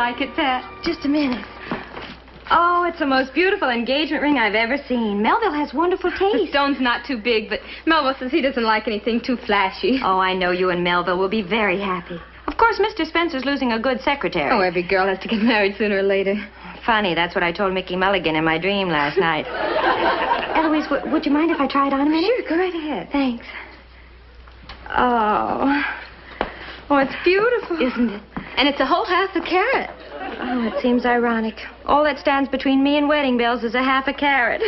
like it, Pat? Just a minute. Oh, it's the most beautiful engagement ring I've ever seen. Melville has wonderful taste. The stone's not too big, but Melville says he doesn't like anything too flashy. Oh, I know you and Melville will be very happy. Of course, Mr. Spencer's losing a good secretary. Oh, every girl has to get married sooner or later. Funny, that's what I told Mickey Mulligan in my dream last night. Eloise, would you mind if I try it on a minute? Sure, go right ahead. Thanks. Oh, it's beautiful. Isn't it? And it's a whole half a carat. Oh, it seems ironic. All that stands between me and wedding bells is a half a carat.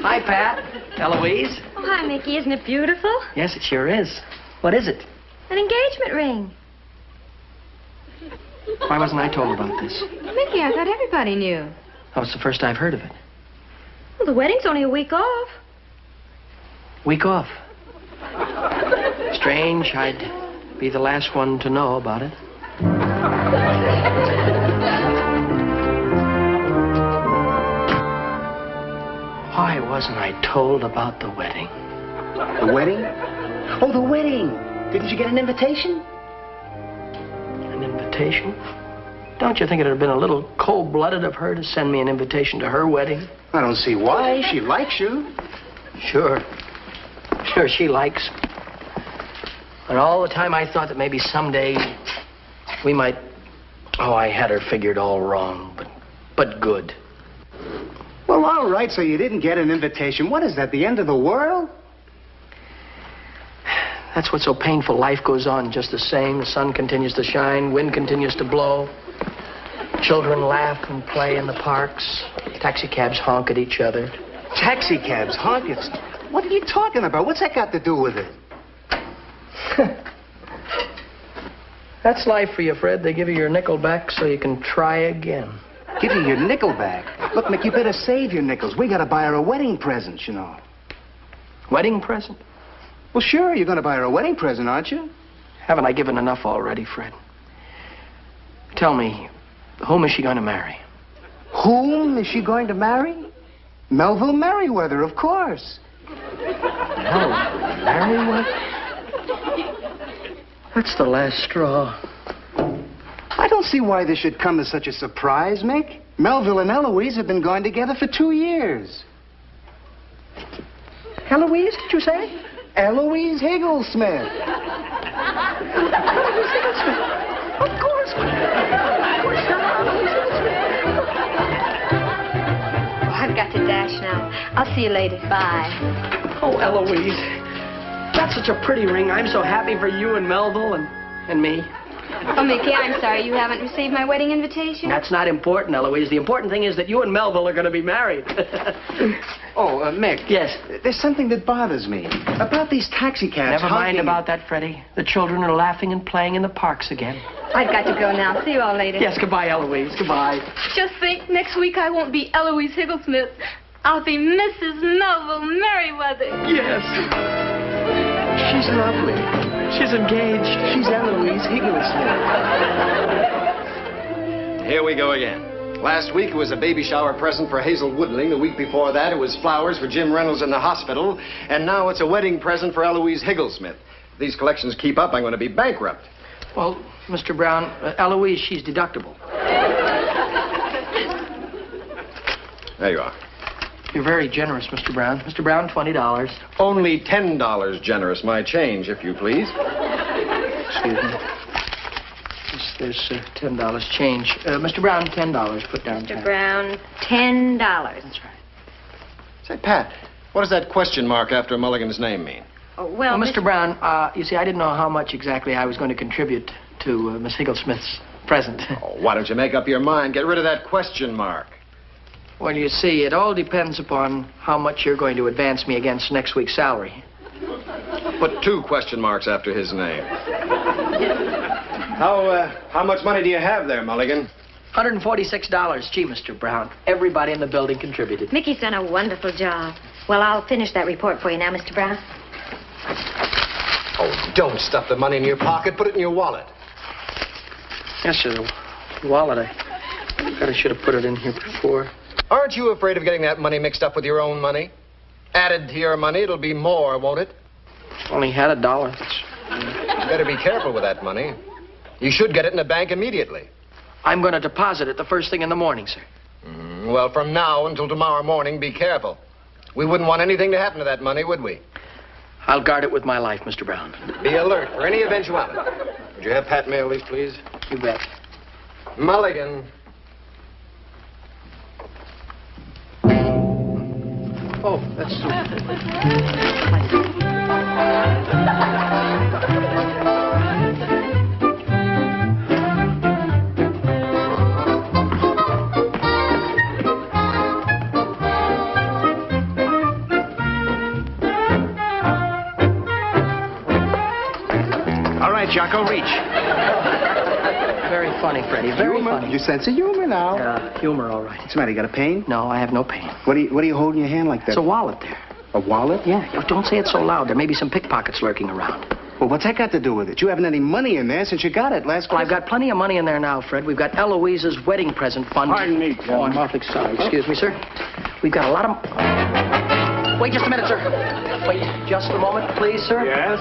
Hi, Pat. Eloise. Oh, hi, Mickey. Isn't it beautiful? Yes, it sure is. What is it? An engagement ring. Why wasn't I told about this? Mickey, I thought everybody knew. Oh, it's the first I've heard of it. Well, the wedding's only a week off. Week off. Strange, I'd be the last one to know about it. Why wasn't I told about the wedding? The wedding? Oh, the wedding. Didn't you get an invitation? An invitation? Don't you think it would have been a little cold-blooded of her to send me an invitation to her wedding? I don't see why. She likes you. Sure. Sure, she likes. And all the time I thought that maybe someday we might... Oh, I had her figured all wrong, but good. Well, all right, so you didn't get an invitation. What is that, the end of the world? That's what's so painful. Life goes on just the same. The sun continues to shine. Wind continues to blow. Children laugh and play in the parks. Taxi cabs honk at each other. Taxi cabs honk? What are you talking about? What's that got to do with it? That's life for you, Fred. They give you your nickel back so you can try again. Give you your nickel back? Look, Mick, you better save your nickels. We got to buy her a wedding present, you know. Wedding present? Well, sure, you're going to buy her a wedding present, aren't you? Haven't I given enough already, Fred? Tell me, whom is she going to marry? Whom is she going to marry? Melville Merriweather, of course. Merriweather? That's the last straw. I don't see why this should come as such a surprise, Mick. Melville and Eloise have been going together for 2 years. Eloise, did you say? Eloise Higglesmith. Eloise Higglesmith. Of course. Of course, Oh, I've got to dash now. I'll see you later. Bye. Oh, Eloise. That's such a pretty ring. I'm so happy for you and Melville and me. Oh, Mickey, I'm sorry you haven't received my wedding invitation. That's not important, Eloise. The important thing is that you and Melville are going to be married. Mick. Yes? There's something that bothers me. About these taxi cabs. Never mind about that, Freddie. The children are laughing and playing in the parks again. I've got to go now. See you all later. Yes, goodbye, Eloise. Goodbye. Just think, next week I won't be Eloise Higglesmith. I'll be Mrs. Melville Merriweather. Yes. She's lovely. She's engaged. She's Eloise Higglesmith. Here we go again. Last week it was a baby shower present for Hazel Woodling. The week before that it was flowers for Jim Reynolds in the hospital. And now it's a wedding present for Eloise Higglesmith. If these collections keep up, I'm going to be bankrupt. Well, Mr. Brown, Eloise, she's deductible. There you are. You're very generous, Mr. Brown. Mr. Brown, $20. Only $10 generous, my change, if you please. Excuse me. There's $10 change. Mr. Brown, $10. Put down. Mr. Brown, $10. That's right. Say, Pat, what does that question mark after Mulligan's name mean? Oh, well, Mr. Brown, you see, I didn't know how much exactly I was going to contribute to Miss Higglesmith's present. Oh, why don't you make up your mind? Get rid of that question mark. Well, you see, it all depends upon how much you're going to advance me against next week's salary. Put 2 question marks after his name. How much money do you have there, Mulligan? $146. Gee, Mr. Brown, everybody in the building contributed. Mickey's done a wonderful job. Well, I'll finish that report for you now, Mr. Brown. Oh, don't stuff the money in your pocket. Put it in your wallet. Yes, sir, the wallet. I should have put it in here before. Aren't you afraid of getting that money mixed up with your own money? Added to your money, it'll be more, won't it? Only had $1. You better be careful with that money. You should get it in a bank immediately. I'm going to deposit it the first thing in the morning, sir. Well, from now until tomorrow morning, be careful. We wouldn't want anything to happen to that money, would we? I'll guard it with my life, Mr. Brown. Be alert for any eventuality. Would you have Pat mail these, please? You bet. Mulligan. Oh, that's... All right, Jocko, reach. Very funny, Freddie. Very Humor. funny. Your sense of humor now. Humor, all right. What's the matter? You got a pain? No, I have no pain. What are you holding in your hand like that? It's a wallet there. A wallet? Yeah, don't say it so loud. There may be some pickpockets lurking around. Well, what's that got to do with it? You haven't any money in there since you got it last Well, Christmas. I've got plenty of money in there now, Fred. We've got Eloise's wedding present fund. Pardon me, Oh, I'm awfully sorry. Excuse me, sir. We've got a lot of... Wait just a minute, sir. Wait just a moment, please, sir. Yes?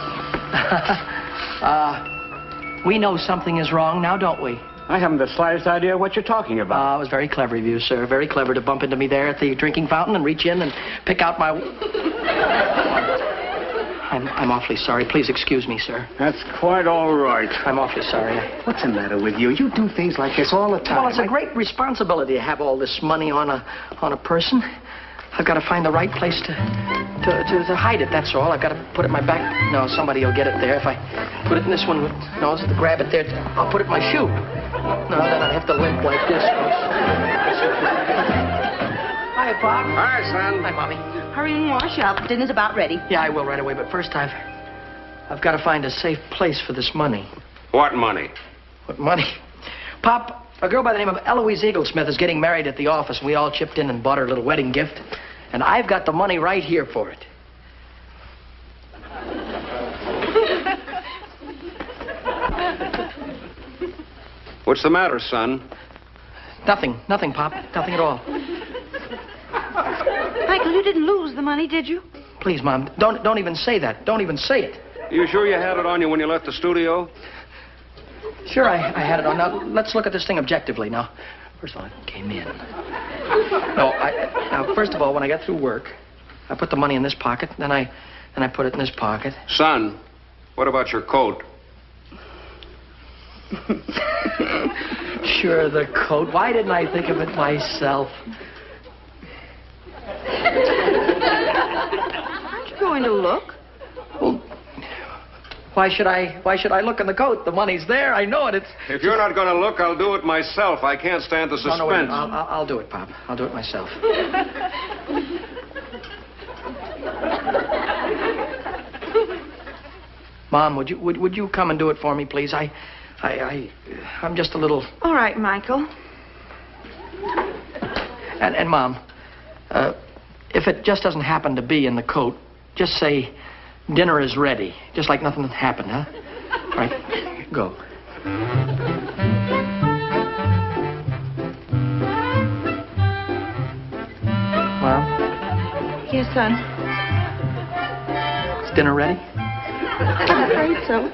We know something is wrong now, don't we? I haven't the slightest idea what you're talking about. It was very clever of you, sir. Very clever to bump into me there at the drinking fountain and reach in and pick out my... I'm awfully sorry. Please excuse me, sir. That's quite all right. I'm awfully sorry. What's the matter with you? You do things like this all the time. Well, it's a great responsibility to have all this money on a person. I've got to find the right place to hide it, that's all. I've got to put it in my back. No, somebody will get it there. If I put it in this one, no, grab it there. I'll put it in my shoe. No, then I'd have to limp like this. Hi, Pop. Hi, son. Hi, Mommy. Hurry and wash up. Dinner's about ready. Yeah, I will right away, but first I've got to find a safe place for this money. What money? What money? Pop, a girl by the name of Eloise Eaglesmith is getting married at the office, and we all chipped in and bought her a little wedding gift. And I've got the money right here for it. What's the matter, son? Nothing, Pop. Nothing at all. Michael, you didn't lose the money, did you? Please, Mom, don't even say that. Don't even say it. You sure you had it on you when you left the studio? Sure, I had it on. Now, let's look at this thing objectively. Now, first of all, I came in. Now, first of all, when I got through work, I put the money in this pocket, then I put it in this pocket. Son, what about your coat? Sure, the coat. Why didn't I think of it myself? Aren't you going to look? Well, why should I look in the coat? The money's there. I know it. If you're not going to look, I'll do it myself. I can't stand the suspense. No, wait, I'll do it, Pop. I'll do it myself. Mom, would you come and do it for me, please? I'm just a little... All right, Michael. And Mom, if it just doesn't happen to be in the coat, just say dinner is ready. Just like nothing happened, huh? All right, go. Mom? Yes, son. Is dinner ready? I'm afraid so.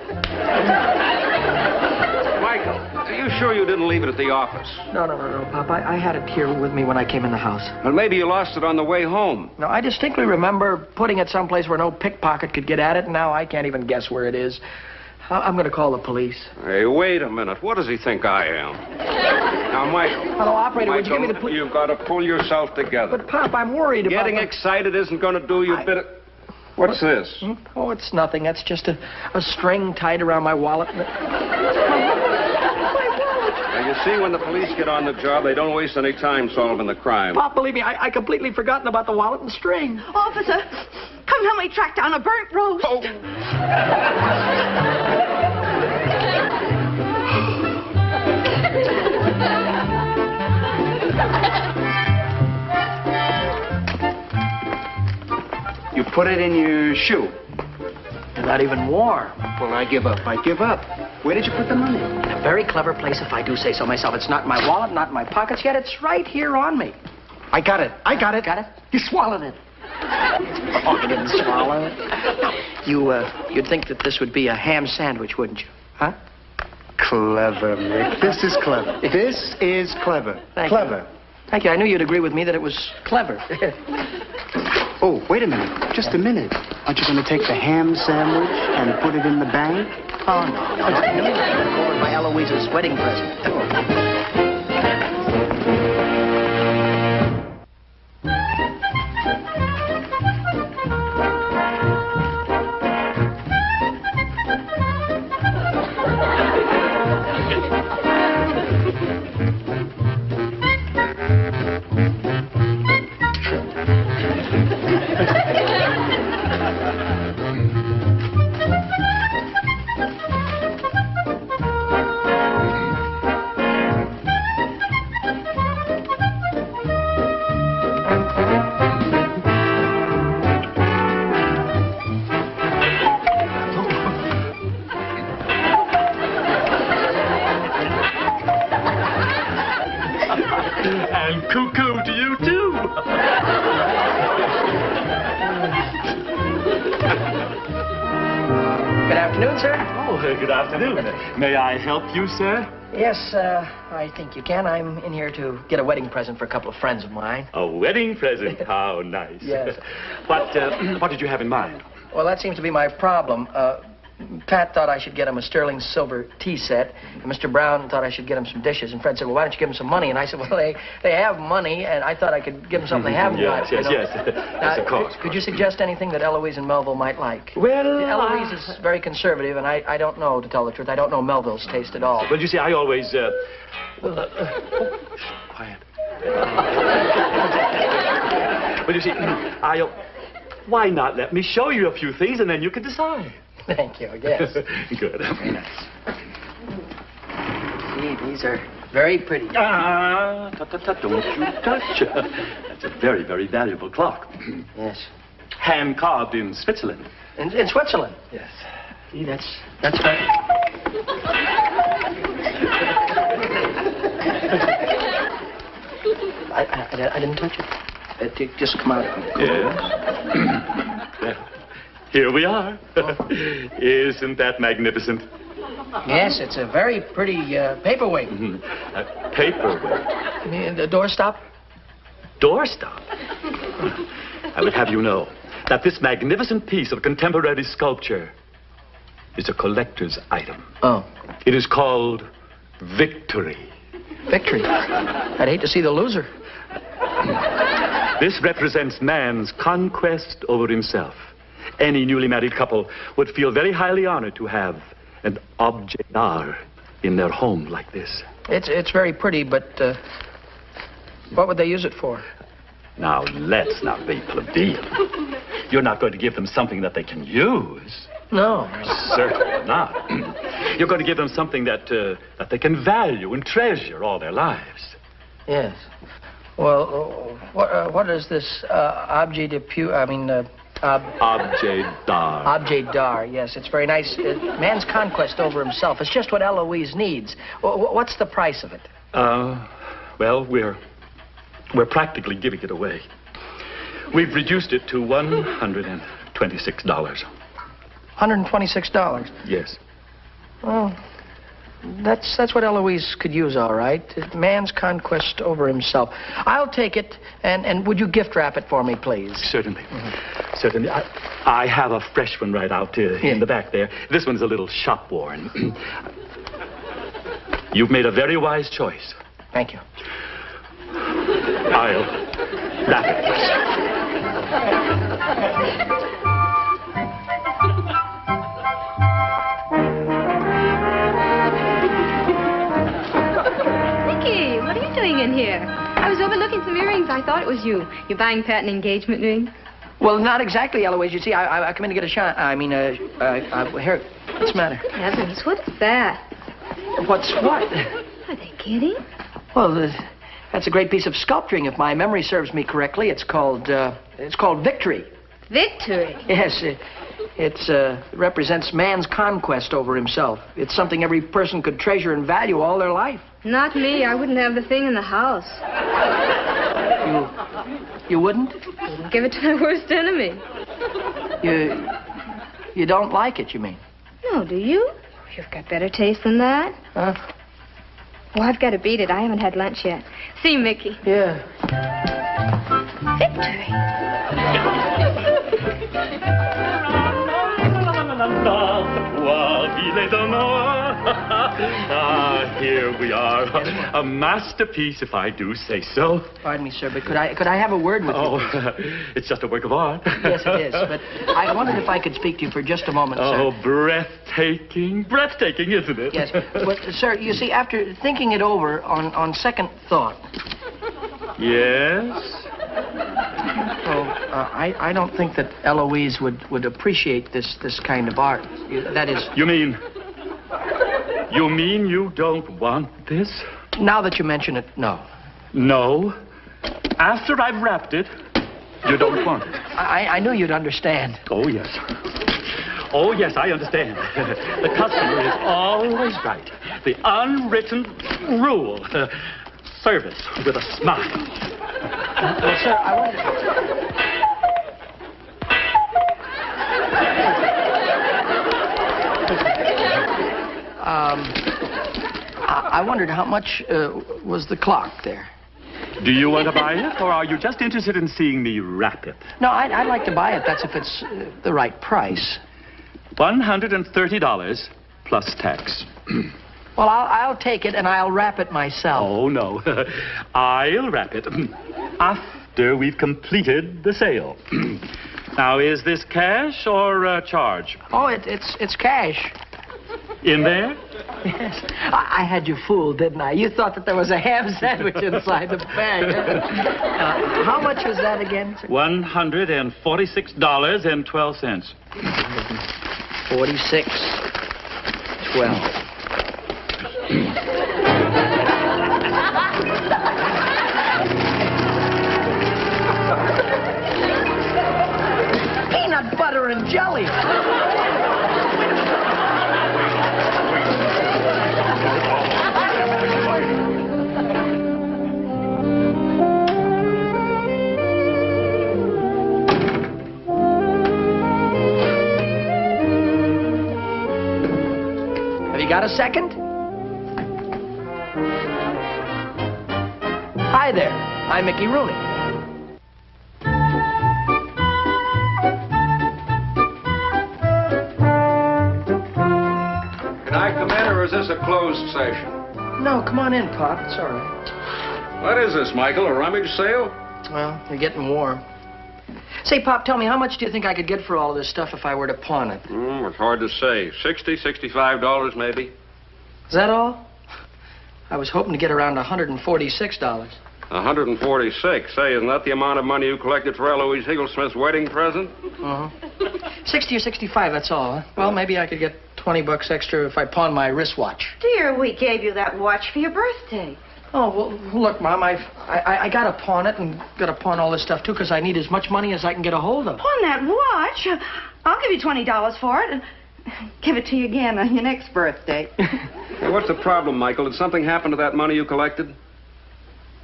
Michael, are you sure you didn't leave it at the office? No, Pop. I had it here with me when I came in the house. Well, maybe you lost it on the way home. No, I distinctly remember putting it someplace where no pickpocket could get at it, and now I can't even guess where it is. I'm going to call the police. Hey, wait a minute. What does he think I am? Now, Michael. Hello, operator, would you give me the Michael, you've got to pull yourself together. But, Pop, I'm worried about... Getting excited isn't going to do you a bit of... What's this? Oh, it's nothing. That's just a string tied around my wallet. Now, you see, when the police get on the job, they don't waste any time solving the crime. Pop, believe me, I completely forgotten about the wallet and string. Officer, come help me track down a burnt roast. Oh. You put it in your shoe. You're not even warm. Well, I give up. Where did you put the money? In a very clever place, if I do say so myself. It's not in my wallet, not in my pockets yet. It's right here on me. I got it. Got it? You swallowed it. Oh, I didn't swallow it. You'd think that this would be a ham sandwich, wouldn't you? Huh? clever, Mick. This is clever. This is clever. Thank clever. you. Thank you. I knew you'd agree with me that it was clever. Oh, wait a minute. Just a minute. Aren't you going to take the ham sandwich and put it in the bank? Oh, no. I knew it was over my Eloise's wedding present. And cuckoo to you, too. Good afternoon, sir. Oh, good afternoon. May I help you, sir? Yes, I think you can. I'm in here to get a wedding present for a couple of friends of mine. A wedding present? How nice. Yes. What did you have in mind? Well, that seems to be my problem. Pat thought I should get him a sterling silver tea set, and Mr. Brown thought I should get him some dishes, and Fred said, well, why don't you give him some money? And I said, well, they have money, and I thought I could give them something they haven't got. Yes. Now, Of course. Could you suggest anything that Eloise and Melville might like? Well, Eloise is very conservative, and I don't know, to tell the truth. I don't know Melville's taste at all. Well, you see, I always, quiet. Well, you see, why not let me show you a few things, and then you can decide. Thank you, yes. Good. Very nice. See, these are very pretty. Don't you touch. That's a very, very valuable clock. Yes. Hand carved in Switzerland. In Switzerland? Yes. See, that's very... I didn't touch it. It just come out. Yes. Well, here we are. Isn't that magnificent? Yes, it's a very pretty paperweight. A paperweight. You mean the doorstop? Doorstop? I would have you know that this magnificent piece of contemporary sculpture is a collector's item. Oh. It is called Victory. Victory? I'd hate to see the loser. This represents man's conquest over himself. Any newly married couple would feel very highly honored to have an objet d'art in their home like this. It's very pretty, but what would they use it for? Now, let's not be plebeian. You're not going to give them something that they can use. No. Certainly not. You're going to give them something that they can value and treasure all their lives. Yes. Well, what is this objet de pu... Objet d'art. Objet d'art, yes. It's very nice. Man's conquest over himself. It's just what Eloise needs. What's the price of it? Well, we're practically giving it away. We've reduced it to $126. $126? Yes. Well, that's what Eloise could use, all right. Man's conquest over himself. I'll take it, and would you gift wrap it for me, please? Certainly. Certainly. I have a fresh one right out in the back there. This one's a little shop-worn. You've made a very wise choice. Thank you. I'll wrap it first. What are you doing in here? I was overlooking some earrings. I thought it was you. You're buying Pat an engagement ring? Well, not exactly, Eloise. You see, I come in to get a shot. Here, what's the matter? Heavens, what is that? What's what? Are they kidding? Well, that's a great piece of sculpturing. If my memory serves me correctly, it's called Victory. Victory? Yes, it represents man's conquest over himself. It's something every person could treasure and value all their life. Not me. I wouldn't have the thing in the house. You wouldn't? Wouldn't give it to my worst enemy. You don't like it, you mean? No, do you? You've got better taste than that. Huh? Well, I've got to beat it. I haven't had lunch yet. See, Mickey. Yeah. Victory. Here we are. A masterpiece, if I do say so. Pardon me, sir, but could I have a word with you? Oh, it's just a work of art. Yes, it is, but I wondered if I could speak to you for just a moment, sir. Oh, breathtaking. Breathtaking, isn't it? Yes, but, sir, you see, after thinking it over on second thought... Yes? Well, I don't think that Eloise would appreciate this kind of art. That is... You mean you don't want this? Now that you mention it, no. No. After I've wrapped it, you don't want it. I knew you'd understand. Oh, yes. Oh, yes, I understand. The customer is always right. The unwritten rule. Service with a smile. Well, sir, I wondered how much was the clock there? Do you want to buy it, or are you just interested in seeing me wrap it? No, I'd like to buy it. That's if it's the right price. $130 plus tax. Well, I'll take it, and I'll wrap it myself. Oh, no. I'll wrap it after we've completed the sale. Now, is this cash or charge? Oh, it's cash. In there? Yes. I had you fooled, didn't I? You thought that there was a ham sandwich inside the bag. How much was that again, sir? $146.12. 46.12. Peanut butter and jelly. Have you got a second? Hi there. I'm Mickey Rooney. Can I come in, or is this a closed session? No, come on in, Pop. It's all right. What is this, Michael? A rummage sale? Well, you're getting warm. Say, Pop, tell me, how much do you think I could get for all of this stuff if I were to pawn it? It's hard to say. $60, $65 maybe. Is that all? I was hoping to get around $146. 146. Say, isn't that the amount of money you collected for Eloise Higglesmith's wedding present? 60 or 65, that's all, huh? Well, maybe I could get $20 extra if I pawn my wristwatch. Dear, we gave you that watch for your birthday. Oh, well, look, Mom, I got to pawn it and got to pawn all this stuff, too, because I need as much money as I can get a hold of. Pawn that watch? I'll give you $20 for it. Give it to you again on your next birthday. Hey, what's the problem, Michael? Did something happen to that money you collected?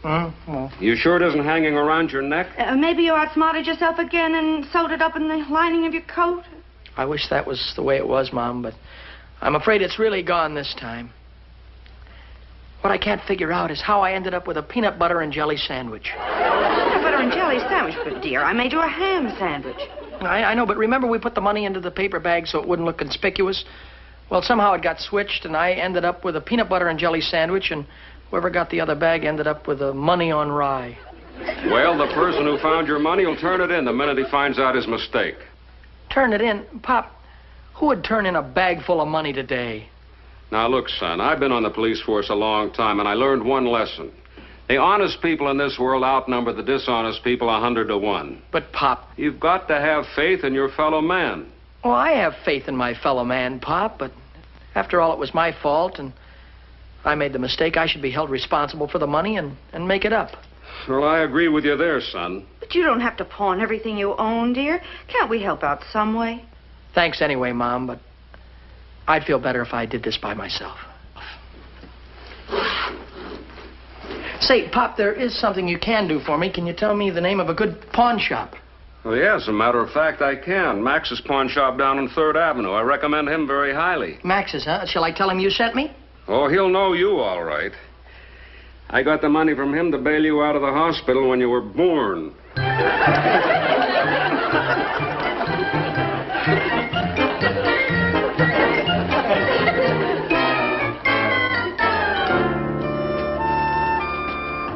Well. You sure it isn't hanging around your neck? Maybe you outsmarted yourself again and sewed it up in the lining of your coat. I wish that was the way it was, Mom, but I'm afraid it's really gone this time. What I can't figure out is how I ended up with a peanut butter and jelly sandwich. Peanut butter and jelly sandwich, but dear, I made you a ham sandwich. I know, but remember we put the money into the paper bag so it wouldn't look conspicuous? Well, somehow it got switched, and I ended up with a peanut butter and jelly sandwich, and whoever got the other bag ended up with the money on rye. Well, the person who found your money will turn it in the minute he finds out his mistake. Turn it in? Pop, who would turn in a bag full of money today? Now, look, son, I've been on the police force a long time, and I learned one lesson. The honest people in this world outnumber the dishonest people 100 to 1. But, Pop... You've got to have faith in your fellow man. Well, I have faith in my fellow man, Pop, but after all, it was my fault, and I made the mistake. I should be held responsible for the money and make it up. Well, I agree with you there, son. But you don't have to pawn everything you own, dear. Can't we help out some way? Thanks anyway, Mom, but I'd feel better if I did this by myself. Say, Pop, there is something you can do for me. Can you tell me the name of a good pawn shop? Well, yes, as a matter of fact, I can. Max's pawn shop down on 3rd Avenue. I recommend him very highly. Max's, huh? Shall I tell him you sent me? Oh, he'll know you all right. I got the money from him to bail you out of the hospital when you were born.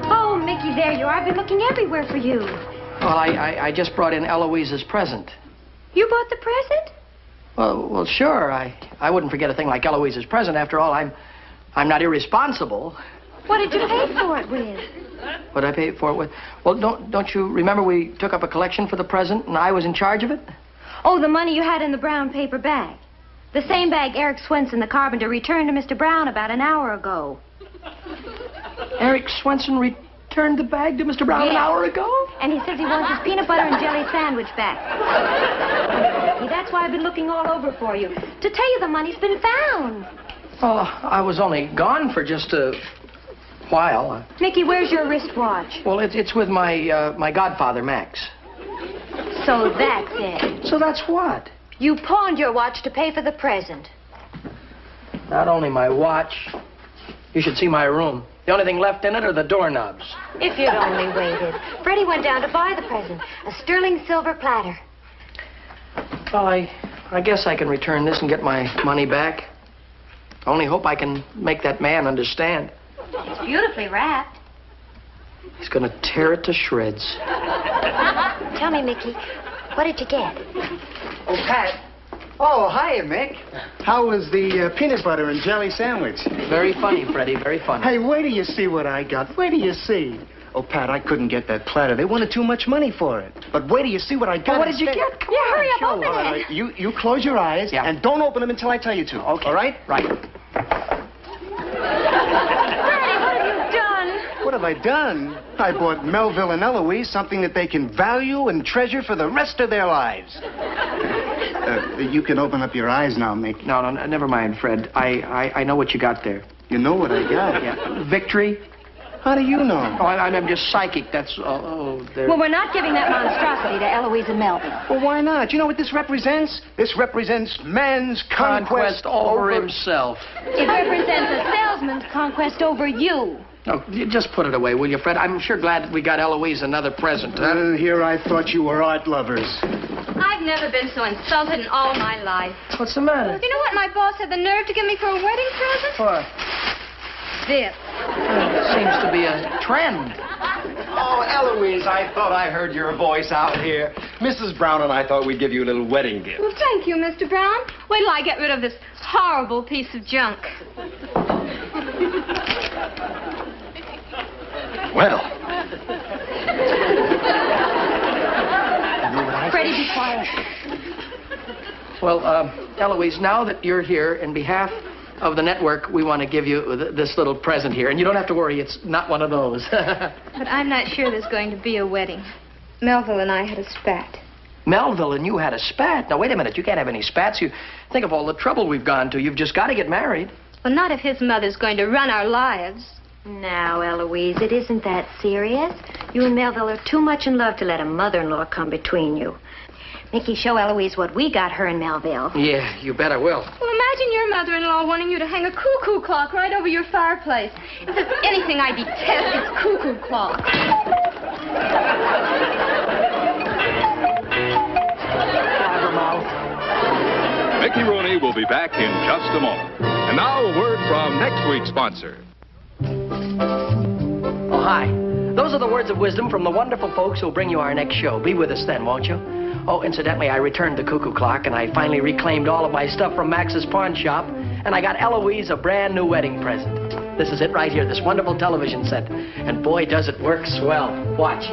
Oh, Mickey, there you are. I've been looking everywhere for you. Well, I just brought in Eloise's present. You bought the present? Well, sure. I wouldn't forget a thing like Eloise's present. After all, I'm not irresponsible. What did you pay for it with? What did I pay for it with? Well, don't you remember we took up a collection for the present and I was in charge of it? Oh, the money you had in the brown paper bag. The same bag Eric Swenson, the carpenter, returned to Mr. Brown about an hour ago. Eric Swenson returned the bag to Mr. Brown an hour ago? And he says he wants his peanut butter and jelly sandwich back. Mickey, that's why I've been looking all over for you. To tell you the money's been found. Well, I was only gone for just a while. Mickey, where's your wristwatch? Well, it's with my godfather, Max. So that's it. So that's what? You pawned your watch to pay for the present. Not only my watch. You should see my room. The only thing left in it are the doorknobs. If you'd only waited. Freddie went down to buy the present. A sterling silver platter. Well, I guess I can return this and get my money back. I only hope I can make that man understand. It's beautifully wrapped. He's gonna tear it to shreds. Tell me, Mickey, what did you get? Oh, Pat. Oh, hiya, Mick. How was the peanut butter and jelly sandwich? Very funny, Freddie, very funny. Hey, wait till you see what I got. Wait till you see. Oh, Pat, I couldn't get that platter. They wanted too much money for it. But wait till you see what I got. Well, what did you instead. get? Come on, hurry up, show open us. it. All right, you close your eyes and don't open them until I tell you to. Okay. All right? Right. What have I done? I bought Melville and Eloise something that they can value and treasure for the rest of their lives. You can open up your eyes now, Mick. No, never mind, Fred. I know what you got there. You know what I got? Yeah. Victory? How do you know? Oh, I'm just psychic. That's, there. Well, we're not giving that monstrosity to Eloise and Melville. Well, why not? You know what this represents? This represents man's Conquest over himself. It represents a salesman's conquest over you. Oh, you just put it away, will you, Fred? I'm sure glad we got Eloise another present. Here I thought you were art lovers. I've never been so insulted in all my life. What's the matter? You know what my boss had the nerve to give me for a wedding present? What? This. It seems to be a trend. Oh, Eloise, I thought I heard your voice out here. Mrs. Brown and I thought we'd give you a little wedding gift. Well, thank you, Mr. Brown. Wait till I get rid of this horrible piece of junk. Well. Freddie, be quiet. Well, Eloise, now that you're here, in behalf of the network, we want to give you this little present here. And you don't have to worry, it's not one of those. But I'm not sure there's going to be a wedding. Melville and I had a spat. Melville and you had a spat? Now, wait a minute. You can't have any spats. You think of all the trouble we've gone to. You've just got to get married. Well, not if his mother's going to run our lives. Now, Eloise, it isn't that serious. You and Melville are too much in love to let a mother-in-law come between you. Mickey, show Eloise what we got her in Melville. Yeah, you bet I will. Well, imagine your mother-in-law wanting you to hang a cuckoo clock right over your fireplace. If there's anything I detest, it's cuckoo clocks. Mickey Rooney will be back in just a moment. And now a word from next week's sponsor. Oh, hi. Those are the words of wisdom from the wonderful folks who'll bring you our next show. Be with us then, won't you? Oh, incidentally, I returned the cuckoo clock, and I finally reclaimed all of my stuff from Max's pawn shop, and I got Eloise a brand new wedding present. This is it right here, this wonderful television set. And boy, does it work swell. Watch.